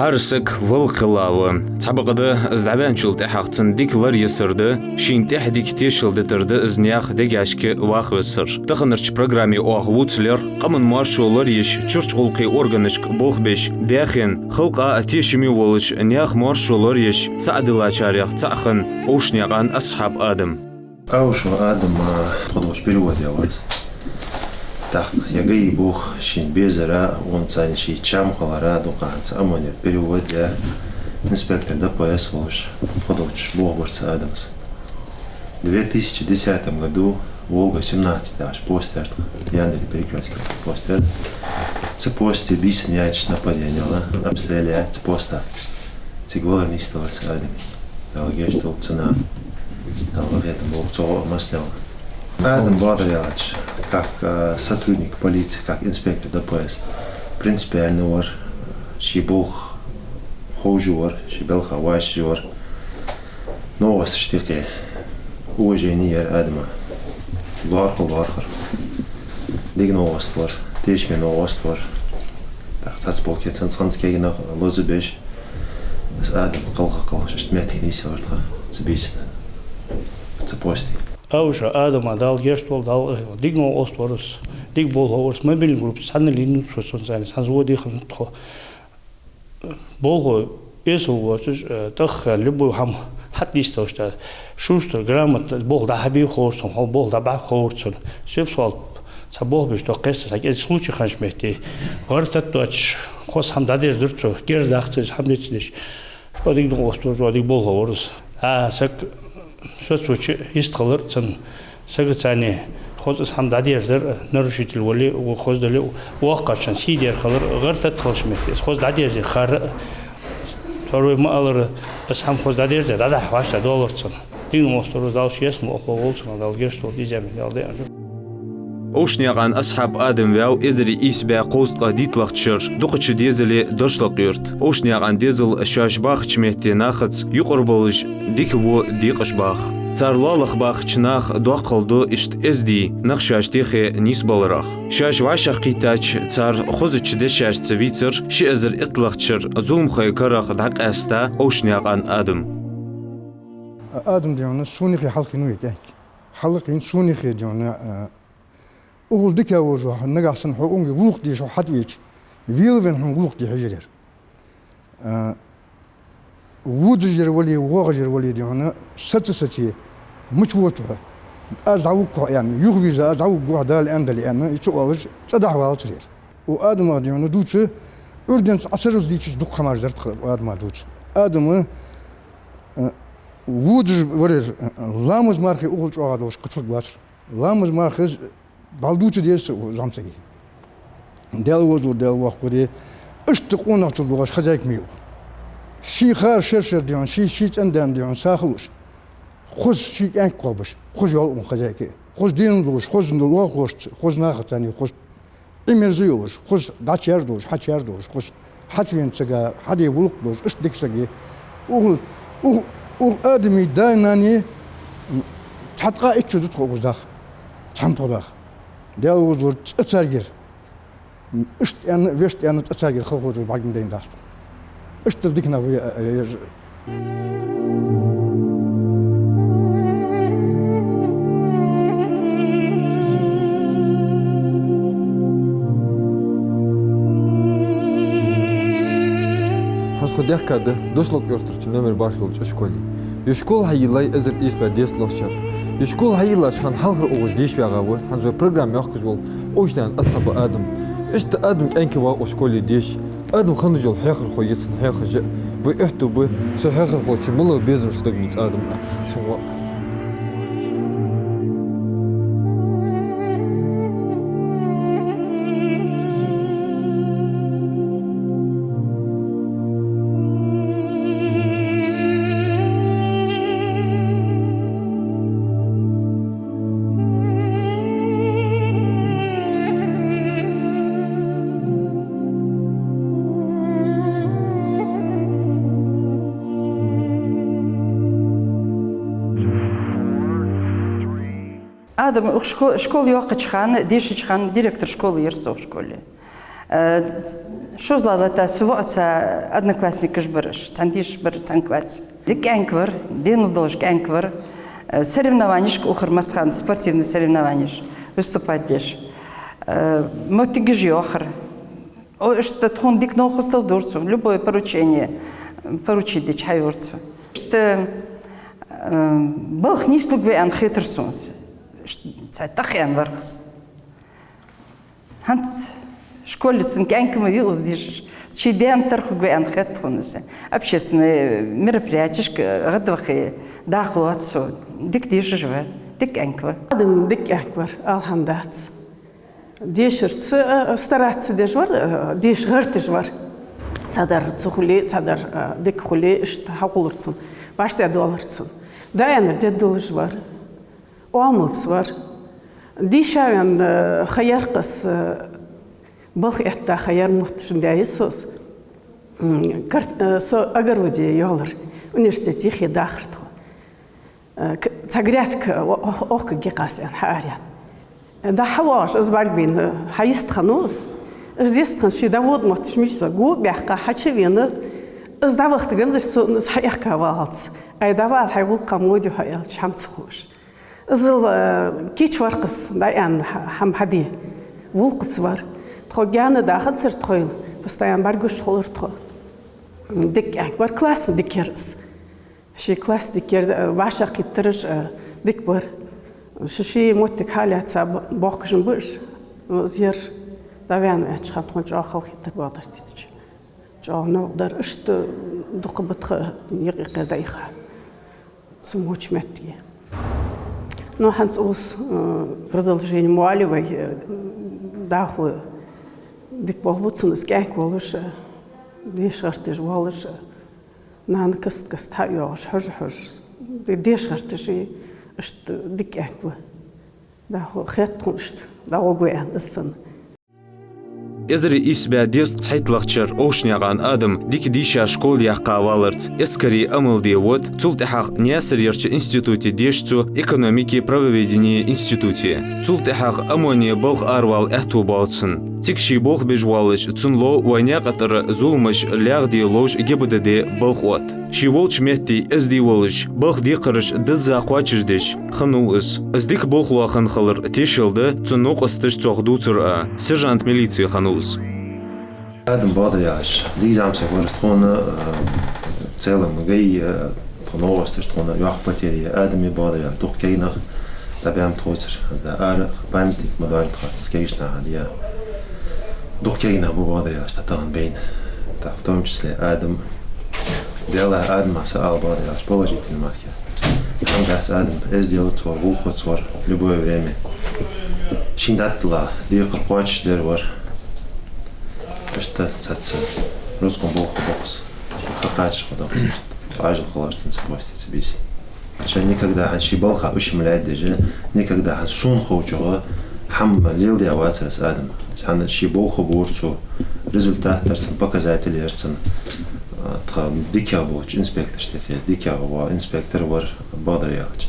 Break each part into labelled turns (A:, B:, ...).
A: Арсык вылқылауы. Табығыды іздабен жылды әхақцын дикілер есірді, шейінті әдікте шылдытырды ізнияқ дегәшкі вақ өсір. Тұқынырч программе оғуыцлер, қамын маршолар еш, чұрч ғылқи органышк болх беш, дәхен, қылқа тешімі олыш, нияқ маршолар еш, саадыла чаряқ цақын, оушняған асхаб адым.
B: Аушу адым қодуш перевод яварыз. Так, ягай бог шин безера, он цани ши чам халара дуканца, амоня перевод я инспектор ДПС волш, подолч бог борца Адамс. В 2010 году Волга 17 аж постер, Яндери перекрестки постер. Це пости бисен яич нападение, обстреляет це поста. Це говорит не сталось Адами. Далгеш тол цена, далгет был цо маснял. Адам Бадаялич, как сотрудник полиции, как инспектор ДПС, принципиальный вор, шибух хожур, шибелха вашжур, новость штыки, уважение Адама, лархар, диг новость вор, тешми новость вор, так тасполки ценцанские на лозубеш, с Адам калха, что метки силартха, цебисна, цепости.
C: Ауша Адама дал гештол дал дигно остлорус диг болхорус мобильный групп санелин шоссон санзводи ханто болго эсул вошиш тах любой хам хатлистошта шустер грамотно бол да хаби хорсон бол да ба хорсон сепсол сабох биш то qesta сак эс случай ханшмехти вартат точ хос хам дадер дурцо гердахцис хамничниш что дигно остлор диг болхорус сак что случай истхалар цан сагцани хоз сам дадержер нарушитель воли хоздали уаққашан сидер халар гартат халшмет хоз дадержер хар второй малар сам хоз дадержер дада ваша долларцан дин мостор дал шесм ополцан дал гештол дизем далде
A: Оушняған асхаб Адам вяу эзери исбя қостқа дитлақчыр, дуқычы дезілі дошлық үрт. Оушняған дезіл шашбақ чметте нақыц, юқыр болыш дикво диқышбақ. Царлалық бақ чынақ дуақылды ішт әзді, нақшаш дехе нис балырақ. Шаш вашақ қитач цар қозычыды шаш цевицір, ши әзір итлақчыр, зулм қай қарақ дақ әста Оушняған Адам.
D: Адам дегені сонихи халқину етек. Халқин сонихи дегені أول دكا وجوه نجاسن حقوقي وقت دي شو حديج فيلفن هم وقت دي حجر وودجر ولي وغجر ولي دي هنا ستي مش وتوه أزعوق يعني يغفي أزعوق قعدة الأندل يعني يتوج تدعوا على وآدم دي هنا دوتش أردن عصر ديتش دق خمار زرت وآدم دوتش آدم وودج ورز لامز مارخي أول شو هذا وش قصد باتر لامز مارخز Балдучи дес замсаги. Дел вахуди اشتق ونقطع بغاش خزايك ميو. شي خار شر ديون شي تندم ديون ساخوش. خذ شي انك قابش. خذ يوم خزايك. خذ دين دوش خذ نلوخ خذ ناختاني خذ إمرزيوش خذ داتشير دوش حاتشير دوش خذ حاتوين تسجا حدي بلوك دوش اشتق سجي. و آدمي دايناني تحتقا اتشدت خوش داخ. تحمطلاخ. دل وزور تسرجر اشت أنا وشت أنا تسرجر خفوج بعدين دين داست اشت ديكنا ويا
E: خديك كده دوسلوك يرترش نمر باشلوش اشكولي يشكول هاي لاي ازر ايس بديس لوشر يشكول هاي لاش خان حلقر اوز ديش في غاوه حنزو برنامج يخجول اوشدان اصحاب ادم اشت ادم انكي وا اشكولي ديش ادم خنجول حيخر خويتن حيخج بو احتو بو سو حيخر خوتش ملو بيزم شدغميت ادم شو
F: Adam школ yok çıkan, dişi çıkan direktör şkolu yer zor şkolu. شو زلالة سواء одноклассник жбырыш, цандиш бір цанклац. Дик энквер, ден долж энквер, соревнований ухар спортивный соревнований выступать деш. Мотигиш йохар. Что тхон дик нохостал дурцу, любое поручение поручить дич хайорцу. Что Бог не слуг вы анхитерсунс. Цайтахян вархс. Хант школицын кянкамы вилус дишь. Чидем тарху вы анхитхунсы. Общественные мероприятия гадвахи дахлу отцу. Дик дишь живе. Дик энква.
G: Адым дик энквар алхандац. Дишерц стараться дежвар, диш гартежвар. Цадар цухули, цадар дик хули ишт хакулурцун. Башта долларцун. Даянер дед должвар. Оамылц var. Дишавен хаяркас бах этта хаяр мутшиндайсос. Со огороде ялар. Университет ихи дахртхо. Цагрятка ох гекасен харя. Да хаваш азбарбин хаист ханус. Здесь канши давод мутшмиса гу бяхка хачевина. Сдавахтыган зис хаяка валц. Айдавал хайвул камодю хаял чамцхуш. Зыл кич варқыс даян хам хади вулқыс бар. Тхогяны дахат сыр тхойл. Постоянно баргуш холыр тхо. Дик бар класс дикерс. Ши класс дикер ваша киттырыш дик бар. Ши моттик халяца бохкышын бұш. Зер давян ачхат хонч ахал хиттыр бадар дитч. Жауны дар үшті дұқы бұтқы еғиқер дайха. Сумоч мәттіге. Но Ханс ус продолжение Муалевой даху дик бохбутсун скянк волыш дешартыш волыш нан каст хайош хож дешартыш что дикянк даху хеттуншт дагугуян дсын
A: Эзри исбя дест цайтлахчар оушняган адам дик диша школ яхка валарц. Эскари амыл девод цултехах нясер ярче институте дешцу экономики правоведения институте. Цултехах амония болх арвал эхту балцын. Тикши болх бежвалыч цунло вайнякатыр зулмыш лягди лож гебдеде болхот. Шиволч метти эзди волыч болх дикырыш дыза квачыждеш. Хануыз. Эздик болхуа ханхалыр тешилды цунок астыш цохдуцыр сержант милиции хану.
B: Adam Badriāš, līdzāmsāk varas tona целым гей тоновостыш тона яхпатерия Adam Badriāš тух кейнах табям тхоцер за ар памятник модаль тхац кейшна хадия дух кейнах Badriāš татан бейн та в том числе Adam дела Adam саал Badriāš положительный маркер там гас Adam сделать свой вулхот свой любое время шиндатла дикр квач дервар что цаца русском бохс хакач подох ажил холостин спуститься бис что никогда он шибалха ушмляет даже никогда он сун хочуга хам лил диаваться с Адам он шибалху борцу результат тарсан показатели ярцан дикабоч инспектор штеке дикабо инспектор вар Badriāš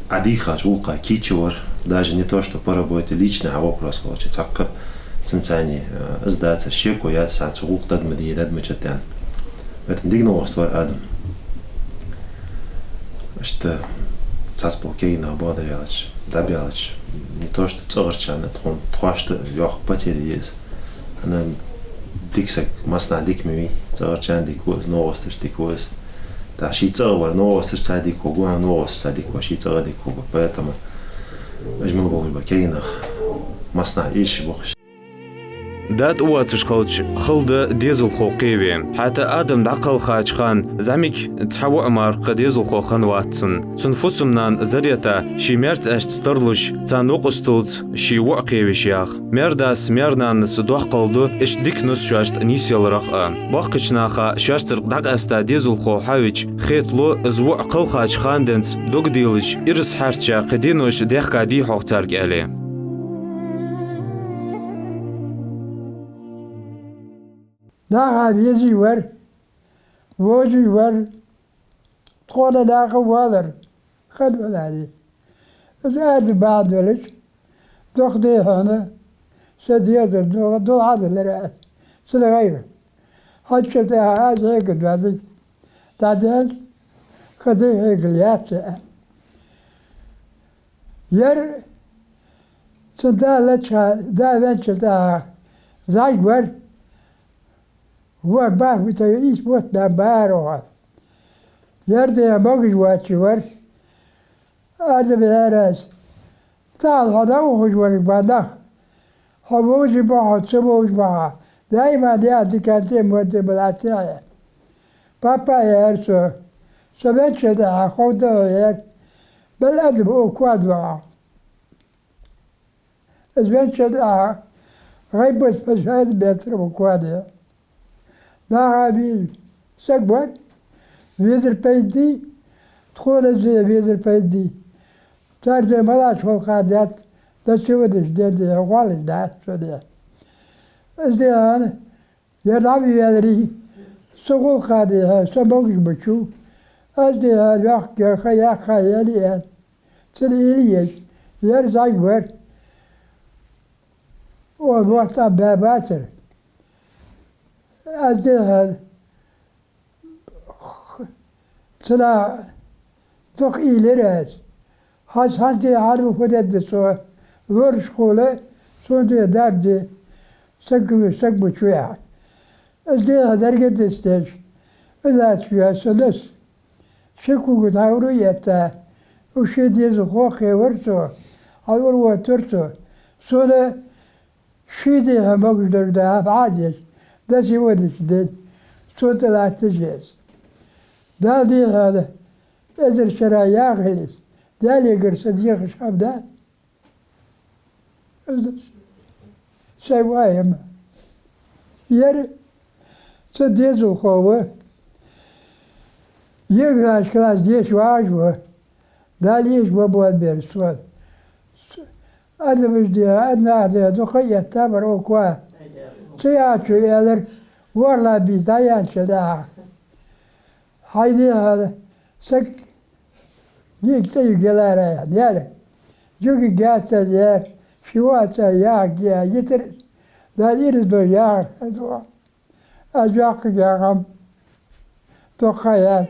B: адихач улка кичвар даже не то что по работе лично а вопрос хочет цакка ценцани сдаться щеку я сацук дадмди дадмчатян это дигновость вар Адам что цаспол кейна Badriāš добялач не то что цогорчан это то что ёх потери есть она диксак масна дикмеви цогорчан дикуз новость дикуз да шицовар новость садику гуа новость садику шицовадику поэтому ажмал болба кейнах масна иш бохш
A: دات واتش خلش خلد ديزل خوقيوي حتى آدم دعقل خاچخان زميك تحوع مار قديزل خوخان واتسن تنفسمنان زريتا شي مرت اشت سترلش تانوق استلت شي وعقيوي شياخ مرداس مرنان سدوح قلدو اش ديك نس شاشت نيسيل رقا باقچناخا شاشتر دق استا ديزل خو حاويج خيطلو زوع قل خاچخان دنس دوق ديلش ارس حرچا قدينوش ديخ دي خوختارك عليه
H: داغ يجي ور وجي ور تقول داغ وادر خد عليه زاد بعد ولش تاخذي هنا سديد دو عاد لرا سلغير حتى هذا هيك بعدين بعدين خدي هيك اليات ير سدالتها دالتها زايغور هو باه بتاعيش بوت دبارو يردي موجود واتشور هذا بهراس تعال هذا هو جوار بعده حبوج باه سبوج باه دائما دي كانت مود بلاتيا بابا يرسو سبت ده خود ير بالأدب أو كوادوا سبت ده غيبت فساد بيتر بكواديا دا غابي سكبر فيدر بيدي تقول زي فيدر بيدي ترجع ملاش فالخادات تسودش دي غالي دات سوديا ازديان يرابي يدري سقول خاديها سبوش بشو ازديان يحكي خيا خياليات تليليش يرزاي ور والوقت باباتر ازديان تلا توق إيليرز هاش هانتي عارف فدد سو ور شكولة سوندي دابدي سقبو شوية ازديها درجة استيج إذا شوية سلس شكو قطعورو يتا وشي ديزو خوخي ورسو هالور واترسو سولا شي ديها مقدر دهاب عاديش دا سيودش دين سوتا لا تجيز دا دي هذا ازر شرايا غلس دا لي قرصة دي خشاب دا سيوايا ما ير سديزو خوه يقراش كلاس ديش واجوه دا ليش بابوات بيرسوال هذا مش دي هذا دخية تامر وكوا سياتشو يالر والله بيتايان شداها هايدي هذا سك يكتيو جلارا يعني جوكي جاتا ديار شواتا ياك يا يتر دالير دو ياك أجاق ياغم تقيات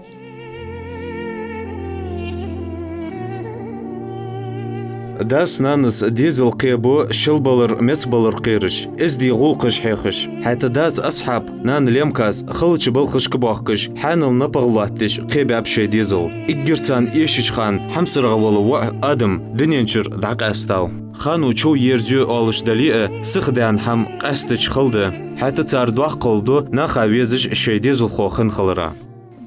A: داس نانس ديزل قيبو شلبلر متبلر قيرش ازدي غولقش حيخش حتى داز أصحاب نان ليمكاز خلش بلخش كباخكش حانل نبغلاتش قيب أبشي ديزل إجرتان إيشيش خان حمسر غولو آدم دنينشر دعق أستاو خانو چو يرزيو آلش دليئة سخدان حم قستش خلده حتى تار دوخ قلدو ناخاويزش شي ديزل خوخن خلرا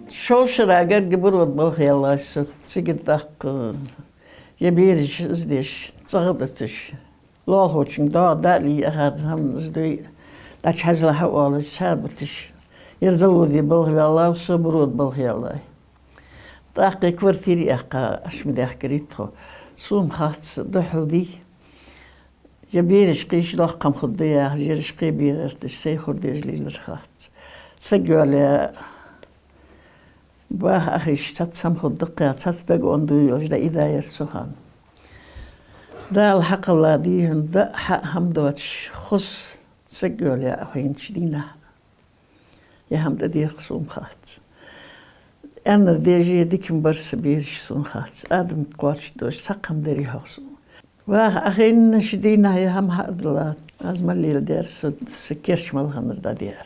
I: شوشر أجر جبرود بالخي الله يسر تيجي دق يبيرش ازديش تغبطش لول هوچن دا لي أخذ هم ازدي داش حزل حوالج سابتش يرزودي بالخي الله وصبرود بالخي الله داقي كورتيري أحقا أشمدي أحكريتخو سوم خاطس دحودي يبيرش قيش دوخ قم خديا جيرش قي بيرتش سيخور ديج لي لرخات سجوا باه أخيش تتسم خدقة تتدق أندو يوجد إذا يرسوهان دا الحق الله ديهن دا حق هم دواتش خص سجوا لي أخوين شدينا يا هم دا دير خصوم خات أنا ديجي ديكم برس بيرش سون خات آدم قواتش دوش سقم داري حقصو باه أخين شدينا يا هم حق الله از مليل دير سكيرش ملغنر دا دير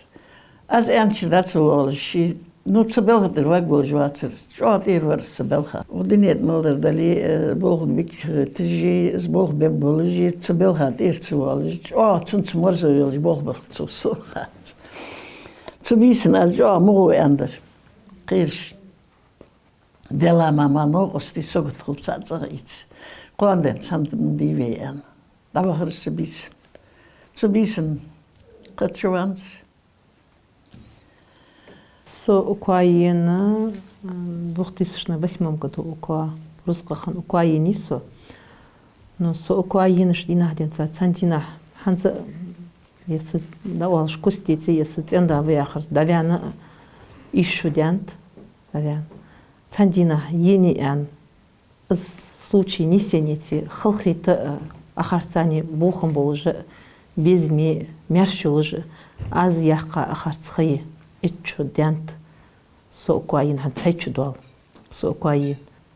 I: از أنش داتو شي نو تسبلها الواقع الجواتر شو غير ورس تسبلها ودنيت مالدر دالي بوغ بيك تجي زبوغ بيبولوجي تسبلها دير تسوالج تنت مرزو يلج بوغ برخصو صورات تبيسن از مو اندر قيرش دلا ماما نوغستي سوغت خلصات زغيت قواندن سانت من دي ويان دابا خرس تبيسن قد شوانس
J: Украина в 2008 году русских украинисо, но со Украины шли на один центина ханза если давал шкустите если ценда выехал давяна и студент давян центина ени ан из случай несенити хылхиты ахарцани бухом был уже безми мершулжи аз яха ахарцхи иччу дянт сокуаин хан цайчудвал сокуаин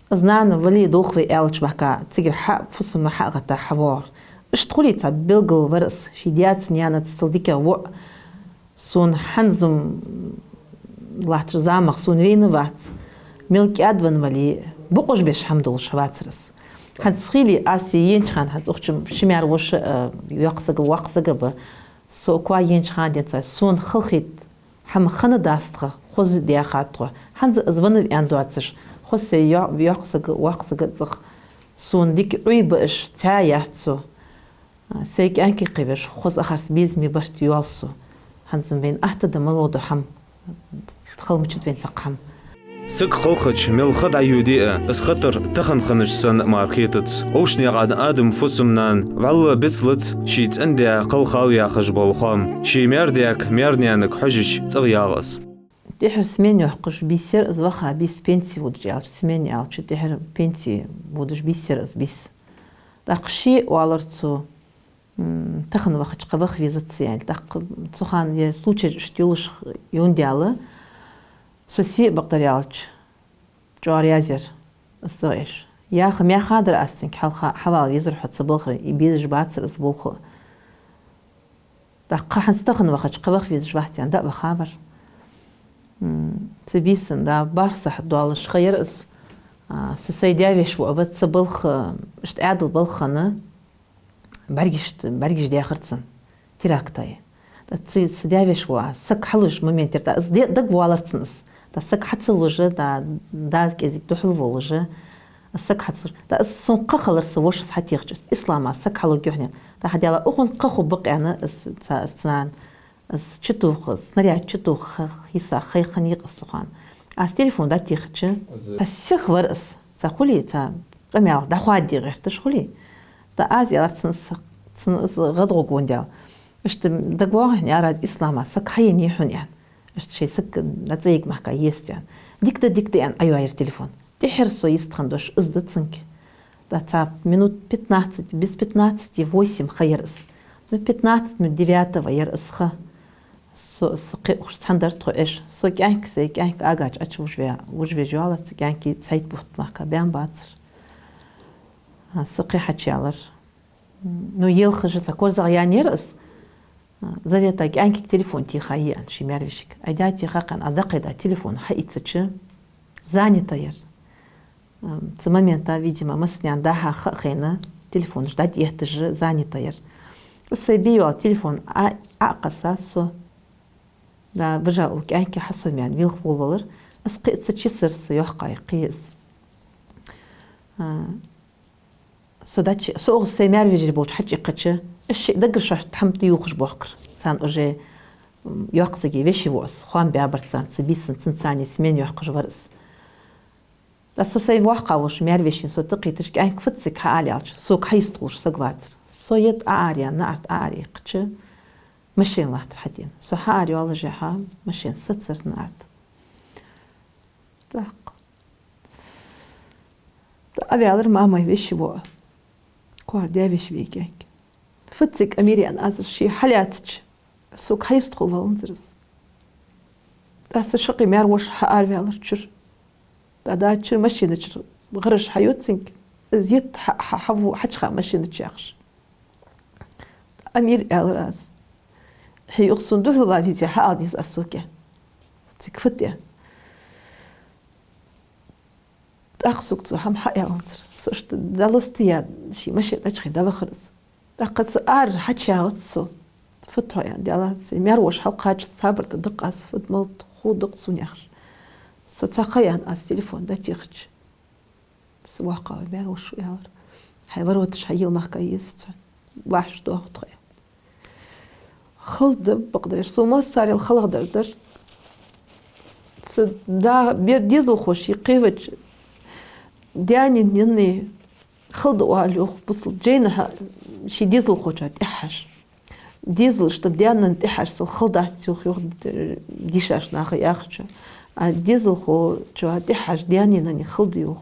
J: знана вали дулхви элчбака цигр ха фусма хагата хавар اشتغلي تا بلغل ورس شيديات نيانا تصديكا و سون حنزم لاتر زامخ سون وينوات ملك ادوان ولي بقوش بيش حمدل شواترس هاد سخيلي اسي ينشخان هاد اخشم شميار وش واقسق با سو كوا ينشخان ديتا سون خلخيت حم خنا داستخه خوز دياخاتو هانز ازبن اندواتش خوس ياقسق واقسق سون ديك عيبش تاياتسو سيك أنكي قبش خوز أخرس بيزمي برت يواسو هنزم بين أحتى ملودو حم خل مشت بين سقحم
A: سك خلخش ملخد عيودي اسخطر تخن خنجسن ماركيتت اوشني قاد ادم فسمنان والله بيتلت شيت اندي قلخاويا خجبول خام شي مرديك ميرنيانك حجش تغياغس
J: تحر سمين يحقش بيسير از وخا بيس بنسي ودجال سمين يالش تحر بنسي ودج بيسير از بيس داقشي والرتو تخن وقت قبخ визит يعني так цухан я случай штюлш юндялы соси бактериалч جواريازر الصويش يا خم يا خادر أستنك حوال يزر حد صبلخ يبيدج باتر صبلخ دقة حنستخن وقت قبخ فيزج بحتي عند بخابر تبيسن دا بارصح دوالش خير اس سيديافيش وقبت صبلخ اشت عادل بلخنا برجش دي آخرتسن تراكتاي دا سيديافيش وا سك حلوش مومنتر دا دق والرتسنس دا سك حتسلوجه دا كيزيك دحلوولجه السك حتصر دا سون قخلر سوش حتى يخجس اسلام سك حلو جهنه دا حديلا اخون قخو بق انا استنان اس تشتوخ سنريا تشتوخ حيسا خي خنيق السخان اس تليفون دا تيخچ السخ ورس تقولي تا قميال دا خوادي غير تشخلي دا ازي رتسن غدغو غونديا اشت دغوه نياراد اسلام سك حي نيحن يعني اشت شي سك نتيق محكا يستيان ديكتا يعني ايوه تليفون تحرصو يستخندوش ازدتسنك دا تاب минут 15 без 15 8 خيرس من 15 من 9 يرسخه سو سخندرت ايش سو كانك سي كانك اجاج وجوي جوالت كانك سايت بوت ماكا بيان باتر سقي حتشالر نو يلخج تكور زغيان يرس زريتا كانك تليفون تي خايان شي مارفشك ايداتي خاقن ادقيدا تليفون حيتسچ занятая с момента, видимо, мы сняли daha хахена телефон ждать это же занятая. Сабио телефон акасасо да бжаул кянки хасумян вилх болвалар асқитса чисерс яхқай қиз. Содачи соғ семяр вижер болч хачиқачы иш дагыршаш тамты юхш бохкр. Сан уже яқсаги веши вос хуан бябарцан цибисын цинцани смен яхқж варс. دا سو سي واقعوش ميرفيشين سو تقيتش كان كفتسك حاليالش سو كايستوش سقواتر سو يت آريا نارت آري قتش مشين لاتر حدين سو حاري والله جيحا مشين ستسر نارت داق دا أبي أدر ما يفيش بوا كوار ديفيش بيكينك فتسك أميري أن أزر شي حالياتش سو كايستو والنزرس دا سشقي ميروش حاري والله تشر دا تشر ماشينة تشر غرش حيوتسنك زيت حفو حتشخا ماشينة تشاخش أمير الراس هي يقصون دوه الوافيزي حاديز السوكي تكفتيا تأخسوك تو هم حقيا انصر سوشت دالوستيا شي ماشي تشخي دا خرس دا قد سأر حتشاوت سو فتوها يعني ديالا سيميروش حلقاج صابر تدق أسفد ملت خو دقسون يخش سو تخيان از تليفون دا تيخج سواقع بيا وشو يار حيوروتش حيل محكا يست واحش دو اخد خيان خلد بقدرش سو ما ساري الخلق دردر دا بير ديزل خوش يقيوج دياني نيني خلد واليوخ بصل جينها شي ديزل خوش هتحش ديزل شتب ديانا نتحش سو خلد تيوخ يوخ ديشاش ناخي ياخش ديزل خو جو تحش دياني نني خلديوخ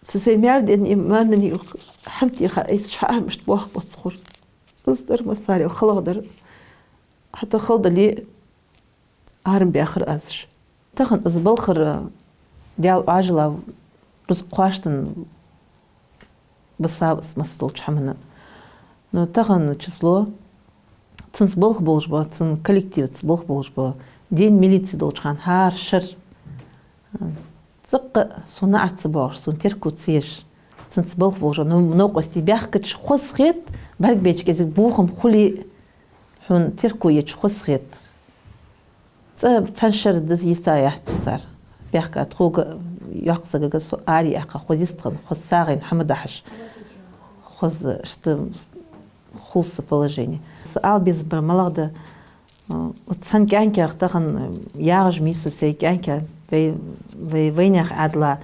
J: سيمير دين إيمانني حمتي خايس شحال مش بوخ بتصخر قصدر مساري وخلقدر حتى خلد لي هرم بآخر أزر تخن أزبالخر ديال عجلة رزق قاشتن بسابس مستولش حمنا نو تخن число تنس بلخ بولجبا تن коллектив تسبلخ بولجبا دين ميليتسي دولشخان هار شر تسق سونا عرتسبار سون تركو تسيش تنس بلخ بولجبا نوقستي بيحكتش خص خيط بالك بيش كزيك بوخم خلي حون تركو يتش خص خيط تنشر دز يسايح تزار بيحكا تخوغ يحقصق سو آري أخا خوزيستغن خوز ساغين حمدحش خوز شت خلص положение. Ал без малада от сан кянки ахтахан яаж мису сей кянки вейнях адла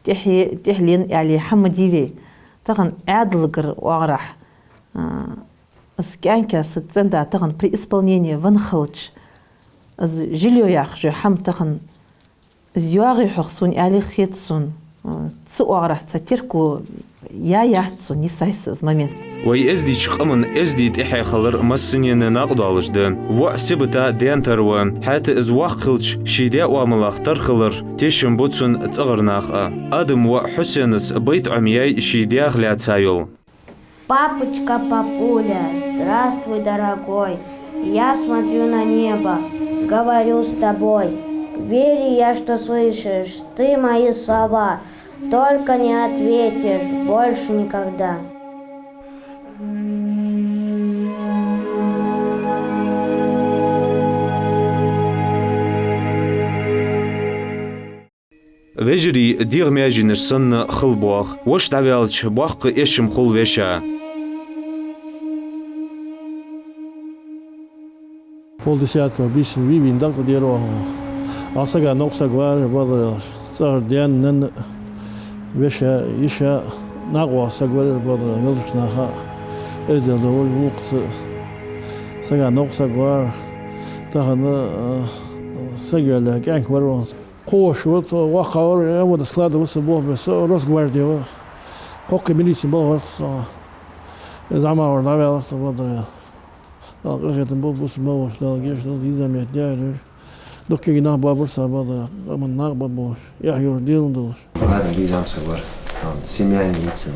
J: тихлин али хамадиви тахан адлгар уарах с кянки сценда тахан при исполнении ванхалч از جليو ياخ حم тахан زيواغي حخسون али خيتسون تسوارح تتركو يا يحسون يسايس از момент
A: وي ازدي چقمن ازدي تحي خلر مسنين نقد алышды وحسبتا دينتروا حتى از واخلش شيدا واملاختر خلر تشم بوتسون تغرناخ ادم وحسينس بيت عمياي شيدا خلاتايل
K: Папочка, папуля, здравствуй, дорогой. Я смотрю на небо, говорю с тобой. Верю я, что слышишь ты мои слова, только не ответишь больше никогда.
A: وجري ديغ ماجي نرسن خلبوخ وش تعبالش بوخ إشم خل وشا
L: полдесятого бисин вивин дак деро асага нокса гвар бадр сар ден нен веша иша нагва сагвар бадр нозчнаха эдел довол мукс сага нокса гвар тахана сагала кянк варон кош вот вахавр вот складывался бог без разгвардия коки милиции был замавр навел что бадр Алгахетен бол бус маваш далгеш дал дидамет дялер докки на бабур сабада аман на бабуш я юрдил дулш
B: Ладно, гизам сагвар семья ницин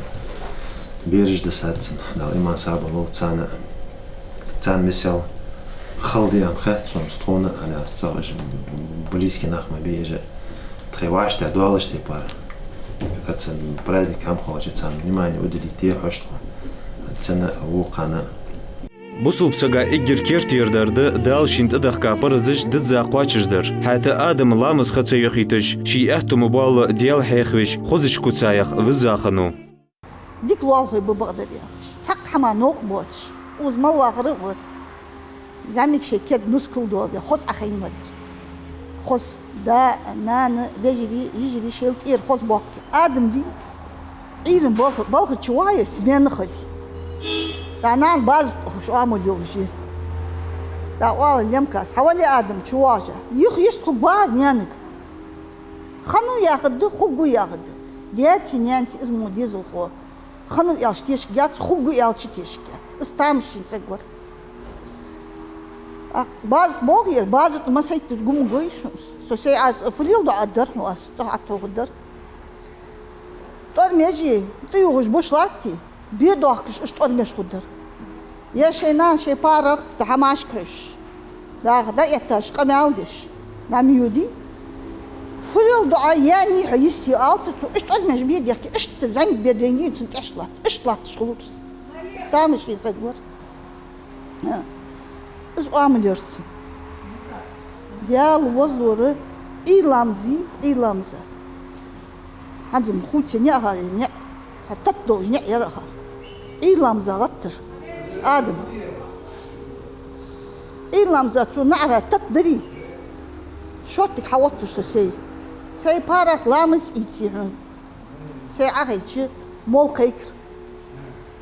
B: берж десатсин дал иман сабу лол цана цан мисел халдиан хатсом строна ана царж близкий нахма беже треваш та дуалаш те пар хатсан праздник кам хочет сам внимание уделить те хаштхо цана вулкана
A: بوصل بسجا إجر كيرتيردرد دال شنت أدخ برزش ضد زاقواتشدر حتى آدم لامس خطة يخيتش شي أهتو مبال ديال حيخوش خذش كوتسايخ وزاخنو
M: ديك والله ببغداد تاق حما نوق بوتش وز ما واغرف زعمك شي كد نسكل دودي خص أخين ولد خص دا نان يجري شيلت إير خص باق آدم دي إيرن بالخ شوية سمين خلي دعنان باز شو عمل يوجي دعوة اليمكاس حوالي آدم شواجة يسخو بار نيانك خنو ياخد خوجو ياخد دياتي نيانتي اسمه ديزل خو خنو ياشتيش جات خوجو يالشتيش جات استامشين سجور باز بوغير باز ما سيت تقوم قويشوس سو سي عاز فريل دو أدر واس صحة تقدر طور ميجي تيوغش بوش لاتي بيدوخش اشتور مش قدر يا شينان شي بارق تحماشكش دا يتاش قمالدش نام يودي فريل دعاء يعني حيستي آلت اشتور مش بيد يحكي اشت زنك بيدوينين سنت اشلات شخلوص استامش في سجور از عامل يرسي ديال وزور إيلامزي حمزم خوتي نيهاري نيه فتتدوج نيه يرهار إيلامزا غتر آدم إيلامزا تو نعرى تتدري شورتك حوطش سي بارك لامز إيتيهن سي عغيتش مول كيكر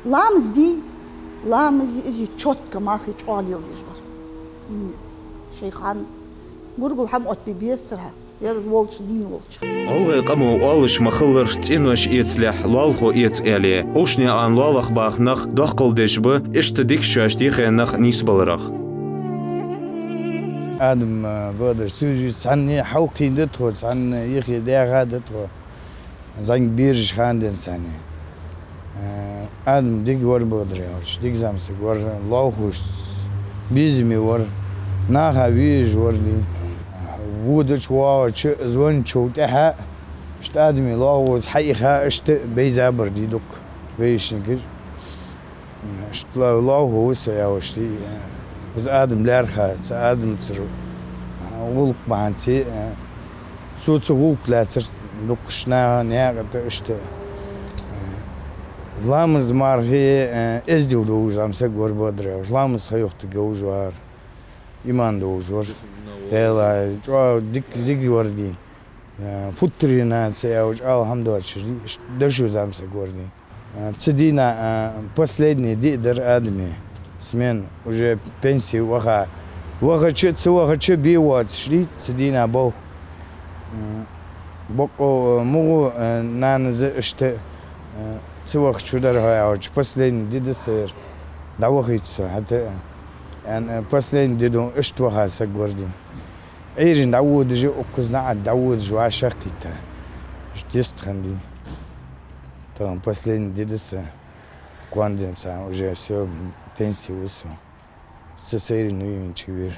M: لامز إيجي تشوتك ماخي تشوالي يجبر شيخان قرب الحم أتبي بيسرها волч дин волч.
A: Алгы каму алыш махылыр цинуш ецлях лалхо ец эле. Ошни ан лалах бахнах дахкылдешбы иштедик шаштихенах нисбаларах.
N: آدم بقدر سوجي سعني حوقين دتخو سعن يخي داغا دتخو زين بيرج خاندن سعني آدم ديك ور بقدر يورش ديك زمسك ور لاوخوش بيزمي ور ناخا بيج ور دي وودش واو زون تشوتها اشت آدمي لاوز حقيقة اشت بيزا بردي دوك بيشنكش اشت لاوهو سياوشتي بس آدم لارخا آدم ترو غلق بانتي صوت غوق لا تر دقشنا نياقة اشت لامز مارهي ازدي ودوج امسك ور بدر لامز خيوخت جوجوار ايمان دوجور لا جو ديك زيغ وردي فوترينا سياوج الحمد لله دشو زامسك وردي تدينا последний дидер адми سمين уже пенсии وخا чё биват шли сидина бог боко могу нанз что цвах чудар хаяч последний дидер давахится حتى يعني последний дидон что хаса горди эйрин давуд же окузна давуд же ашакита что ханди там последний дидер конденса уже все пенсии высо. Сесери нуин чивир.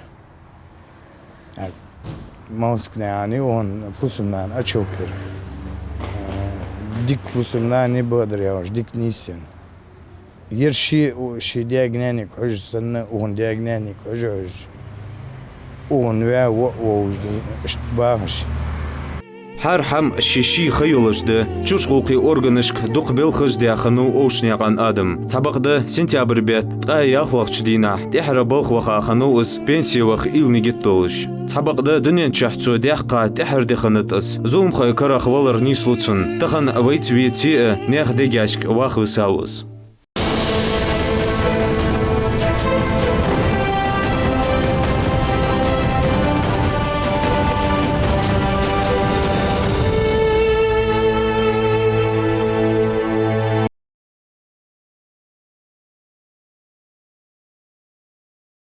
N: Москне они он пусумнан ачокер. Дик пусумнан не бодряш, дик нисен. Ерши ши диагнаник хож санна он диагнаник хож. Он вя вожди штбахш.
A: حرحم الشيشي خيولش ده تشوش غلقي أورغانشك دوق بلخش ده خنو أوشني عن آدم سبق ده سنتيابر بيت تقاي يخلق جدينا تحر بلخ وخا خنو اس بنسي وخ إل نجد طولش سبق ده دنيا تشحتسو ديحقا تحر دي خنت اس زوم خي كراخ والر نيسلوتسن تخن ويت ويتي نيخ ديجاشك واخ وساوس